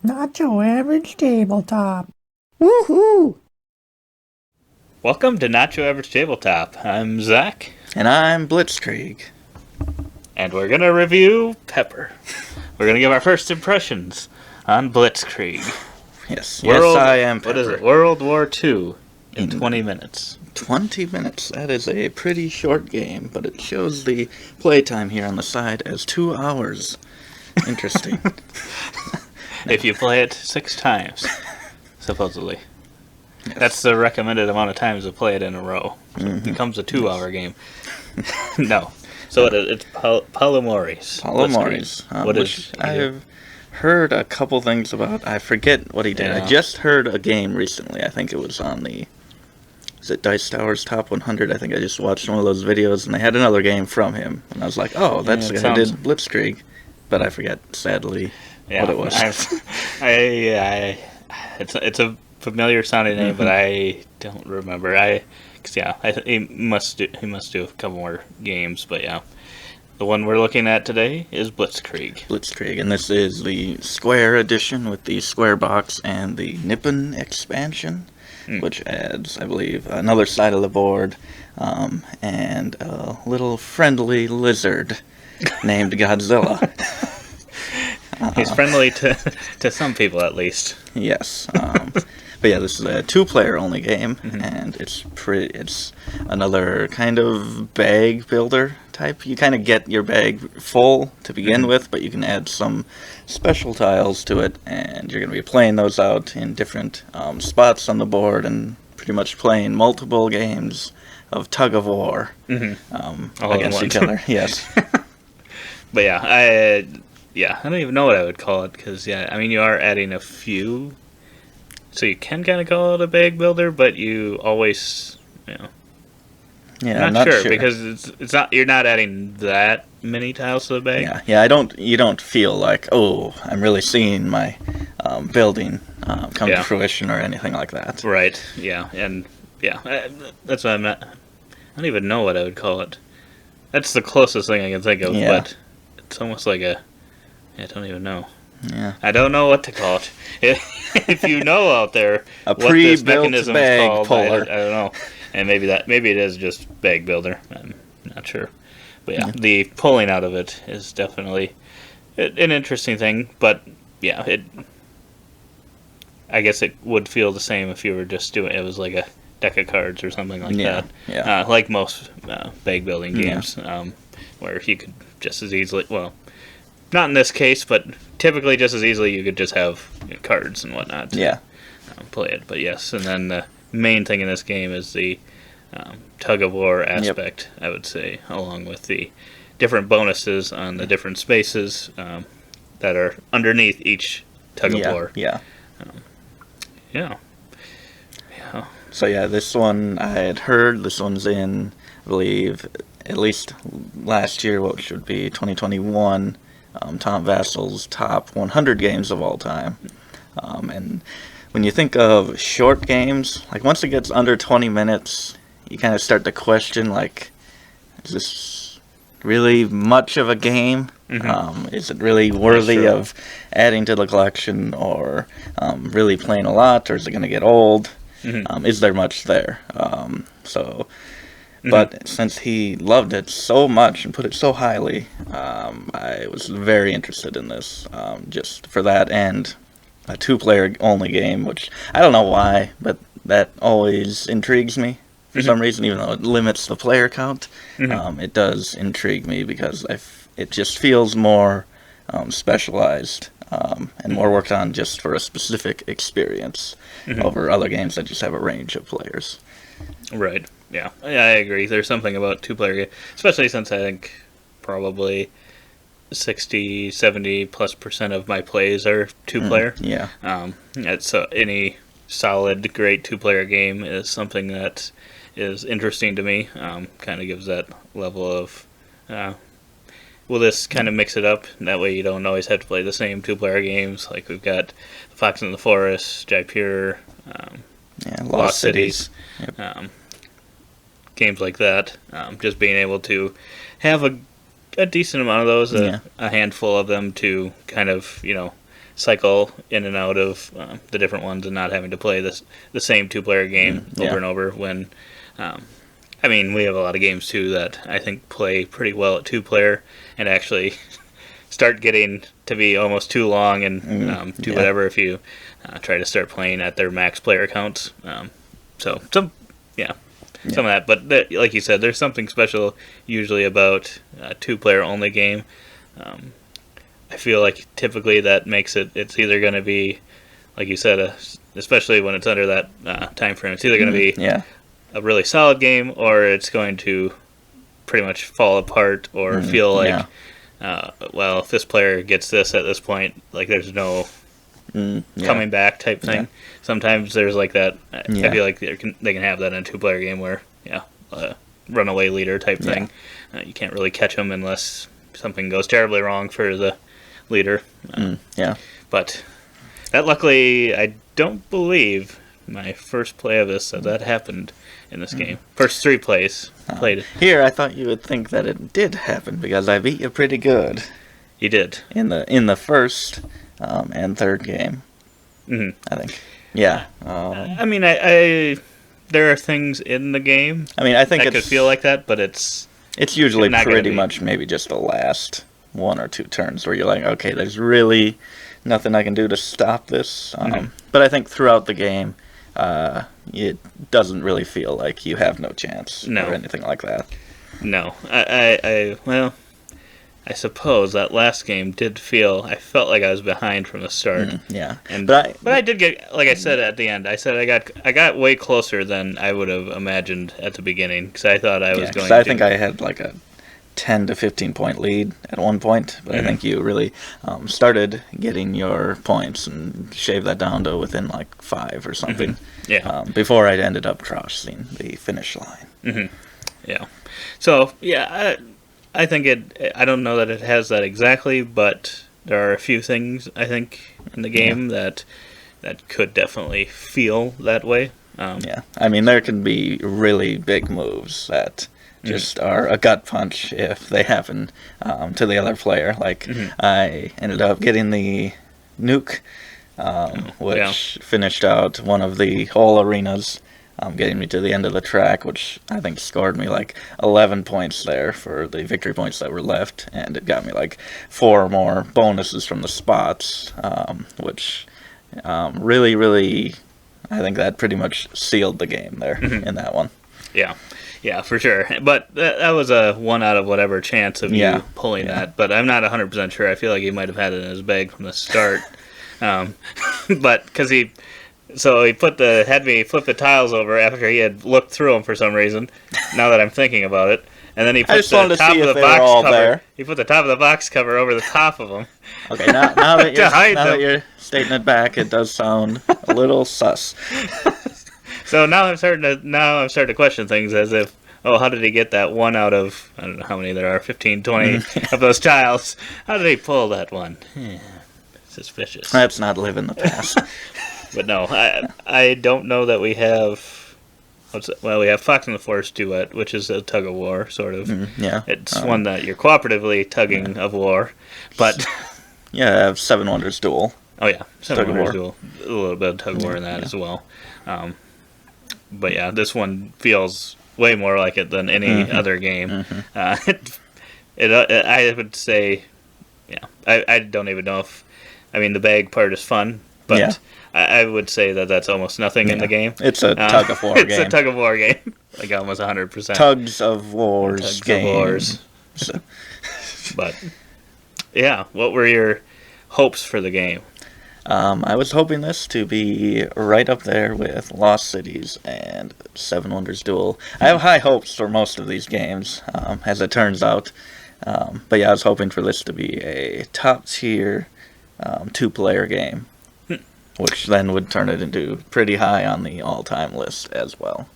Not your average tabletop. Woohoo! Welcome to Not Your Average Tabletop. I'm Zach, And I'm Blitzkrieg. and we're going to review Pepper. We're going to give our first impressions on Blitzkrieg. Yes, I am Pepper. What is it? World War II in 20 minutes. 20 minutes. That is a pretty short game, but it shows the playtime here on the side as 2 hours. Interesting. If you play it 6 times, supposedly. Yes. That's the recommended amount of times to play it in a row. So it becomes a 2-hour game. No. So it's Palomares. Palomares. Which I've heard a couple things about. I forget what he did. Yeah. I just heard a game recently. I think it was on the... Is it Dice Tower's Top 100? I think I just watched one of those videos, and they had another game from him. And I was like, oh, that's the guy who did Blitzkrieg. But I forget, sadly, what it was. It's a familiar sounding name, but I don't remember. He must do a couple more games, but yeah. The one we're looking at today is Blitzkrieg. Blitzkrieg, and this is the Square edition with the Square box and the Nippon expansion, which adds, I believe, another side of the board, and a little friendly lizard named Godzilla. He's friendly to some people, at least. Yes. But yeah, this is a 2-player only game, and it's another kind of bag builder type. You kind of get your bag full to begin with, but you can add some special tiles to it, and you're going to be playing those out in different spots on the board, and pretty much playing multiple games of tug of war against each other. Yes. But yeah, I don't even know what I would call it, because you are adding a few. So you can kind of call it a bag builder, but you always, I'm not sure because it's not. You're not adding that many tiles to the bag. Yeah. You don't feel like, oh, I'm really seeing my building come to fruition or anything like that. Right. Yeah. And that's what I'm not. I don't even know what I would call it. That's the closest thing I can think of, but it's almost like I don't even know. Yeah. I don't know what to call it. If you know out there a what this mechanism is bag called, puller. I don't know. And maybe it is just bag builder. I'm not sure. But the pulling out of it is definitely an interesting thing. But I guess it would feel the same if you were just doing it was like a deck of cards or something like that. Yeah. Like most bag building games, where you could just as easily, well, not in this case, but typically just as easily you could just have cards and whatnot to play it. But yes, and then the main thing in this game is the tug-of-war aspect, I would say, along with the different bonuses on the different spaces that are underneath each tug-of-war. Yeah. Yeah. So this one I had heard. This one's in, I believe, at least last year, which would be 2021, Tom Vassel's top 100 games of all time. And when you think of short games, like once it gets under 20 minutes, you kind of start to question, like, is this really much of a game? Is it really worthy of adding to the collection, or really playing a lot, or is it going to get old? Is there much there? But since he loved it so much and put it so highly, I was very interested in this, just for that, and a 2-player only game, which I don't know why, but that always intrigues me for some reason, even though it limits the player count. It does intrigue me because it just feels more specialized and more worked on just for a specific experience over other games that just have a range of players. Right. Yeah, I agree. There's something about 2-player games, especially since I think probably 60-70+% of my plays are 2-player. So any solid, great 2-player game is something that is interesting to me. Kind of gives that level of, will this kind of mix it up? That way you don't always have to play the same 2-player games. Like we've got The Fox and the Forest, Jaipur, Lost Cities. Games like that, just being able to have a decent amount of those, a handful of them to kind of, cycle in and out of the different ones and not having to play the same two-player game over and over when. I mean, we have a lot of games, too, that I think play pretty well at two-player and actually start getting to be almost too long and do whatever if you try to start playing at their max player counts. So, some of that. But like you said, there's something special usually about a two-player only game. I feel like typically that makes it's either going to be, like you said, especially when it's under that time frame, it's either going to be a really solid game, or it's going to pretty much fall apart or feel like, well, if this player gets this at this point, like there's no coming back type thing. Sometimes there's like that. I feel like they can have that in a two-player game where, runaway leader type thing. You can't really catch them unless something goes terribly wrong for the leader. But that, luckily, I don't believe my first play of this that happened in this game. First 3 plays played. Here, I thought you would think that it did happen because I beat you pretty good. You did in the first and third game. I think. Yeah. I mean, I there are things in the game. I mean, I think it could feel like that, but it's usually pretty much maybe just the last 1 or 2 turns where you're like, okay, there's really nothing I can do to stop this. But I think throughout the game, it doesn't really feel like you have no chance or anything like that. No, I suppose that last game I felt like I was behind from the start. But I did get, like I said at the end, I got way closer than I would have imagined at the beginning because I thought I was going to. I think I had like a 10 to 15 point lead at one point, but I think you really started getting your points and shaved that down to within like 5 or something. Before I ended up crossing the finish line. So I think I don't know that it has that exactly, but there are a few things I think in the game that could definitely feel that way. I mean, there can be really big moves that just are a gut punch if they happen to the other player. Like, I ended up getting the nuke, which finished out one of the whole arenas, getting me to the end of the track, which I think scored me like 11 points there for the victory points that were left, and it got me like 4 more bonuses from the spots, which really, really, I think that pretty much sealed the game there in that one. Yeah, for sure. But that was a 1 out of whatever chance of you pulling that. But I'm not 100% sure. I feel like he might have had it in his bag from the start. But because he had me flip the tiles over after he had looked through them for some reason. Now that I'm thinking about it, and then he put the top of the box cover. He put the top of the box cover over the top of them. Okay, now that you're stating it back, it does sound a little sus. So now I'm starting to question things as if, how did he get that 1 out of, I don't know how many there are, 15, 20 of those tiles? How did he pull that one? Suspicious. Let's not live in the past. But no, I don't know that we have, we have Fox and the Forest Duet, which is a tug of war, sort of. It's one that you're cooperatively tugging of war, but... I have Seven Wonders Duel. Oh yeah, Seven Wonders Duel. A little bit of tug of war in that as well. But yeah, this one feels way more like it than any other game. I would say, I don't even know if, I mean, the bag part is fun, but I would say that that's almost nothing in the game. It's a tug of war game. It's a tug of war game, like almost 100%. Tugs of wars game. But yeah, what were your hopes for the game? I was hoping this to be right up there with Lost Cities and Seven Wonders Duel. I have high hopes for most of these games, as it turns out. But yeah, I was hoping for this to be a top-tier 2-player game, which then would turn it into pretty high on the all-time list as well.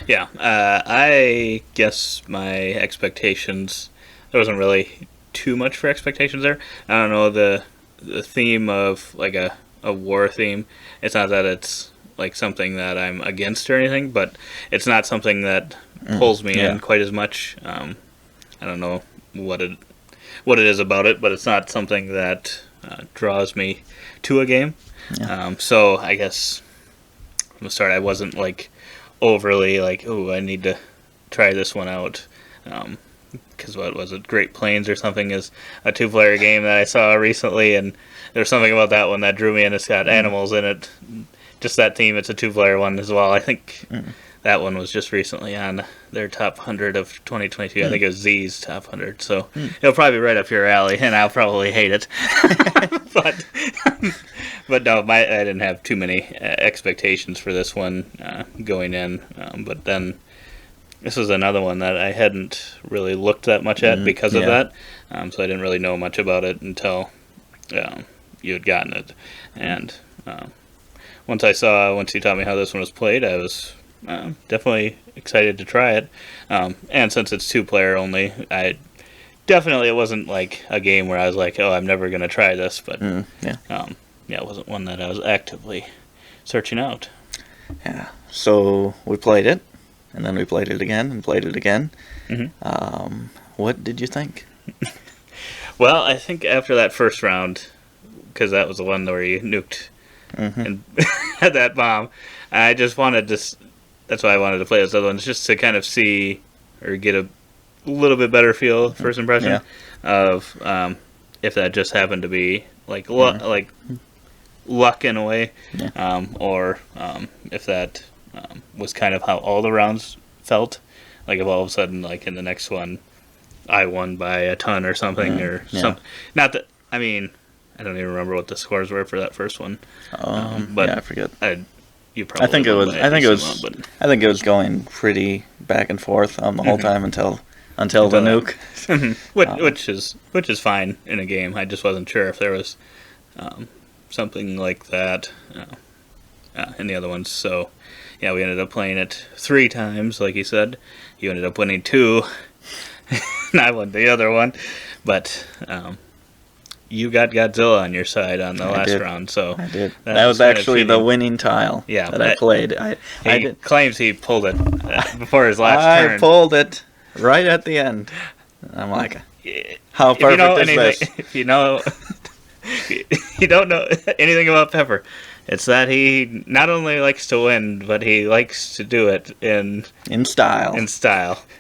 Yeah, I guess my expectations, there wasn't really too much for expectations there. I don't know, the theme of like a war theme, it's not that it's like something that I'm against or anything, but it's not something that pulls me in quite as much. I don't know what it is about it, but it's not something that draws me to a game. Yeah. So I guess from the start I wasn't like overly like, oh, I need to try this one out. Because what was it? Great Plains or something is a 2-player game that I saw recently, and there's something about that one that drew me in. It's got animals in it. Just that theme, it's a 2-player one as well. I think that one was just recently on their top 100 of 2022. I think it was Z's top 100. So it'll probably be right up your alley, and I'll probably hate it. But no, I didn't have too many expectations for this one going in. But then this was another one that I hadn't really looked that much at because of that. So I didn't really know much about it until you had gotten it. And once you taught me how this one was played, I was definitely excited to try it. And since it's 2-player only, it wasn't like a game where I was like, oh, I'm never going to try this. But it wasn't one that I was actively searching out. Yeah. So we played it, and then we played it again and played it again. Mm-hmm. What did you think? Well, I think after that first round, because that was the one where you nuked and had that bomb, I just wanted to. That's why I wanted to play those other ones, just to kind of see or get a little bit better feel, first impression of if that just happened to be like luck in a way, or if that was kind of how all the rounds felt. Like if all of a sudden, like in the next one, I won by a ton or something, or something. Not that, I mean, I don't even remember what the scores were for that first one. But I forget. You probably I think it was going pretty back and forth the whole time until the nuke. which is fine in a game. I just wasn't sure if there was something like that in the other ones. So yeah, we ended up playing it 3 times, like you said. You ended up winning 2, and I won the other one. But you got Godzilla on your side on the last round, so I did. That was actually the winning tile that I played. He claims he pulled it before his last turn. I pulled it right at the end. I'm like, how perfect is this? If you know, you don't know anything about Pepper, it's that he not only likes to win, but he likes to do it in style.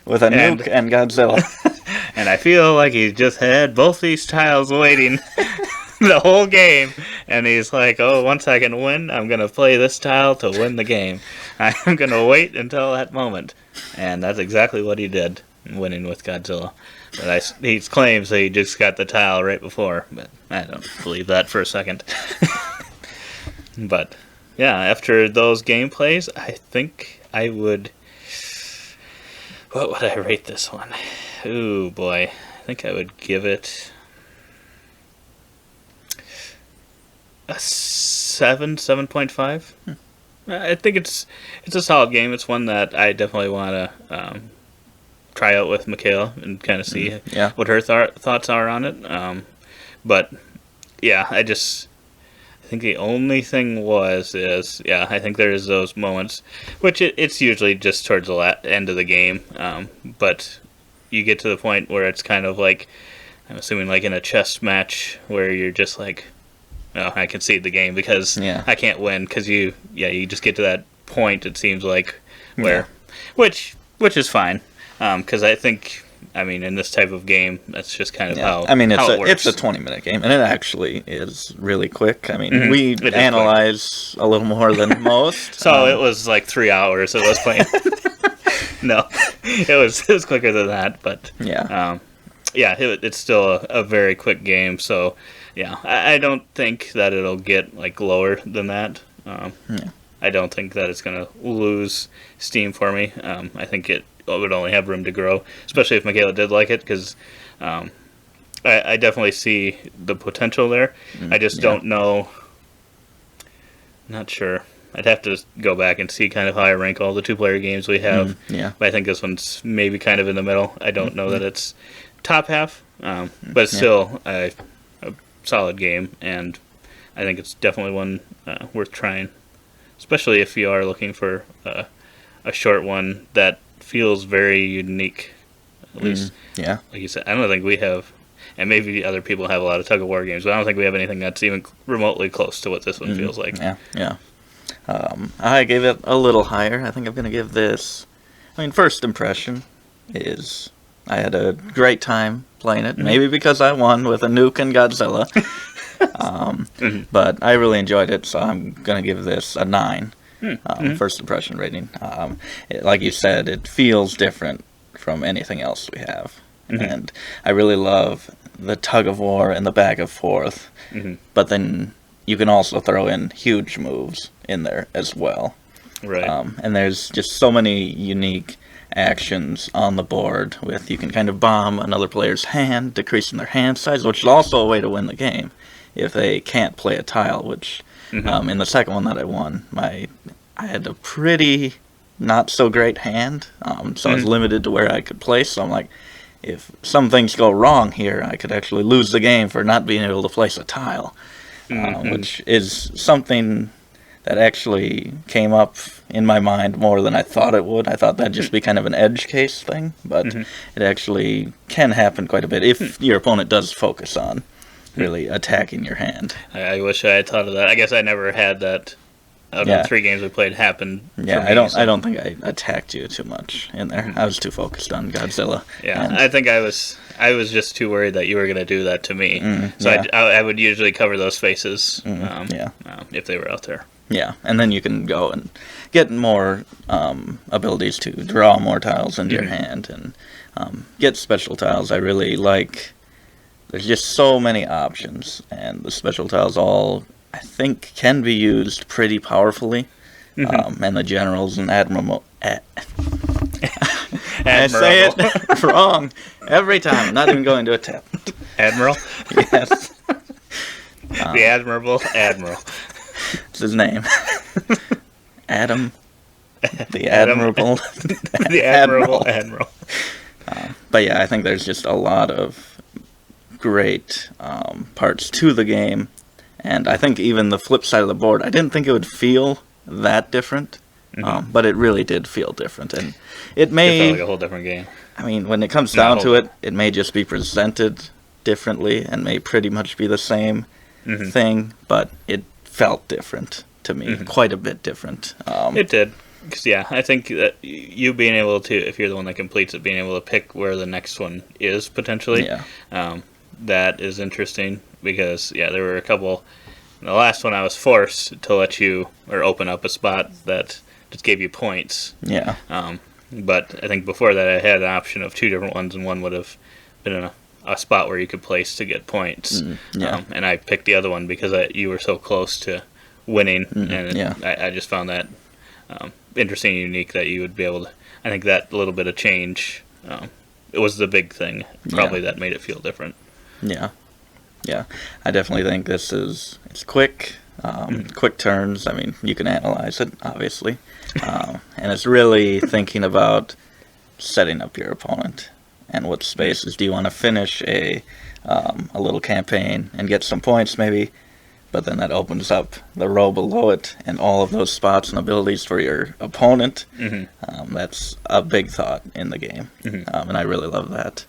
With a nuke and Godzilla. And I feel like he just had both these tiles waiting the whole game. And he's like, oh, once I can win, I'm going to play this tile to win the game. I'm going to wait until that moment. And that's exactly what he did, winning with Godzilla. But he claims that he just got the tile right before. But I don't believe that for a second. But, yeah, after those gameplays, I think I would... What would I rate this one? Ooh, boy. I think I would give it a 7.5. I think it's a solid game. It's one that I definitely want to try out with Michaela and kind of see what her thoughts are on it. But, yeah, I think the only thing is I think there's those moments, which it's usually just towards the end of the game, but you get to the point where it's kind of like, I'm assuming like in a chess match where you're just like, oh, I concede the game because I can't win, because you just get to that point, it seems like, where, which is fine, because I think, in this type of game, that's just kind of how it works. It's a 20-minute game, and it actually is really quick. We analyze a little more than most. So it was like 3 hours it was playing. No, it was quicker than that, but it's still a very quick game. So I don't think that it'll get like lower than that. I don't think that it's gonna lose steam for me. I think it would only have room to grow, especially if Michaela did like it, because I definitely see the potential there. I just don't know. Not sure. I'd have to go back and see kind of how I rank all the 2-player games we have. But I think this one's maybe kind of in the middle. I don't know that it's top half, but it's still a solid game, and I think it's definitely one worth trying, especially if you are looking for a short one that feels very unique. At least, like you said, I don't think we have and maybe other people have a lot of tug of war games, but I don't think we have anything that's even remotely close to what this one feels like. Yeah. I gave it a little higher. I think I'm going to give this... first impression is I had a great time playing it. Maybe because I won with a nuke and Godzilla. But I really enjoyed it, so I'm going to give this a 9. First impression rating. Like you said, it feels different from anything else we have. And I really love the tug of war and the back and forth. But then you can also throw in huge moves in there as well. Right. And there's just so many unique actions on the board with you can kind of bomb another player's hand, decreasing their hand size, which is also a way to win the game if they can't play a tile, which in the second one that I won, I had a pretty not so great hand, so I was limited to where I could place, so I'm like, if some things go wrong here, I could actually lose the game for not being able to place a tile, which is something that actually came up in my mind more than I thought it would. I thought that'd just be kind of an edge case thing, but it actually can happen quite a bit if your opponent does focus on really attacking your hand. I wish I had thought of that. I guess I never had that out of the 3 games we played happen. Yeah, I don't think I attacked you too much in there. I was too focused on Godzilla. Yeah, I think I was just too worried that you were going to do that to me. So I would usually cover those faces if they were out there. Yeah, and then you can go and get more abilities to draw more tiles into your hand and get special tiles. I really like... There's just so many options, and the special tiles all, I think, can be used pretty powerfully. And the generals and admiral... I say it wrong every time. I'm not even going to attempt. Admiral? Yes. The Admirable Admiral. It's his name. Adam. The Admirable. The Admirable Admiral. But yeah, I think there's just a lot of great parts to the game. And I think even the flip side of the board, I didn't think it would feel that different. But it really did feel different. And it felt like a whole different game. I mean, when it comes down to it, it may just be presented differently and may pretty much be the same thing. But it felt different to me, quite a bit different. It did. Because, I think that you being able to, if you're the one that completes it, being able to pick where the next one is, potentially, that is interesting. Because, there were a couple... The last one I was forced to let you, or open up a spot that just gave you points. Yeah. But I think before that I had an option of 2 different ones, and one would have been a spot where you could place to get points. And I picked the other one because you were so close to winning, and I just found that interesting and unique that you would be able to... I think that little bit of change, it was the big thing, probably that made it feel different. Yeah, I definitely think it's quick, quick turns. I mean, you can analyze it, obviously. And it's really thinking about setting up your opponent and what spaces do you want to finish a little campaign and get some points maybe, but then that opens up the row below it and all of those spots and abilities for your opponent. That's a big thought in the game, and I really love that.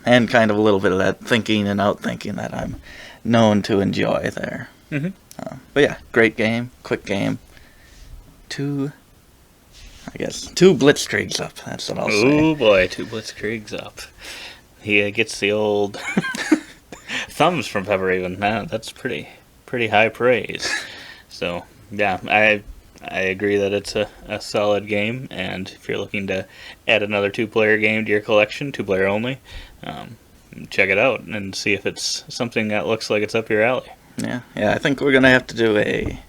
And kind of a little bit of that thinking and outthinking that I'm known to enjoy there. But yeah, great game, quick game. 2 Blitzkriegs up, that's what I'll say. Oh boy, 2 Blitzkriegs up. He gets the old thumbs from Pepper even. Now that's pretty high praise. So yeah, I agree that it's a solid game, and if you're looking to add another 2-player game to your collection, 2-player only, check it out and see if it's something that looks like it's up your alley. Yeah, I think we're gonna have to do a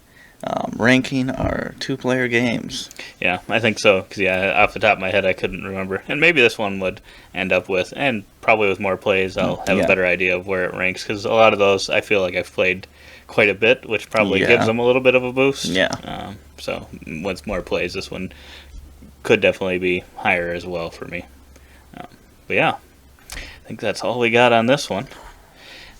ranking our 2-player games. Yeah, I think so, because off the top of my head I couldn't remember, and maybe this one would end up with, and probably with more plays I'll have a better idea of where it ranks, because a lot of those I feel like I've played quite a bit, which probably gives them a little bit of a boost. So once more plays, this one could definitely be higher as well for me. But yeah, I think that's all we got on this one.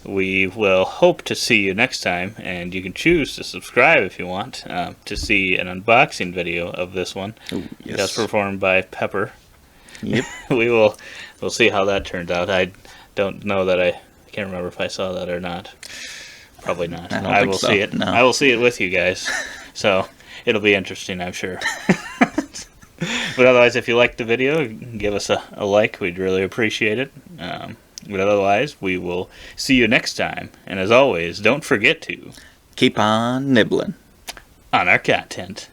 We will hope to see you next time, and you can choose to subscribe if you want to see an unboxing video of this one. Ooh, yes. That's performed by Pepper. Yep. We'll see how that turns out. I don't know that I can't remember if I saw that or not. Probably not. I don't I think will so, see it. no. I will see it with you guys. So it'll be interesting, I'm sure. But otherwise, if you liked the video, give us a like. We'd really appreciate it. But otherwise, we will see you next time. And as always, don't forget to keep on nibbling on our content.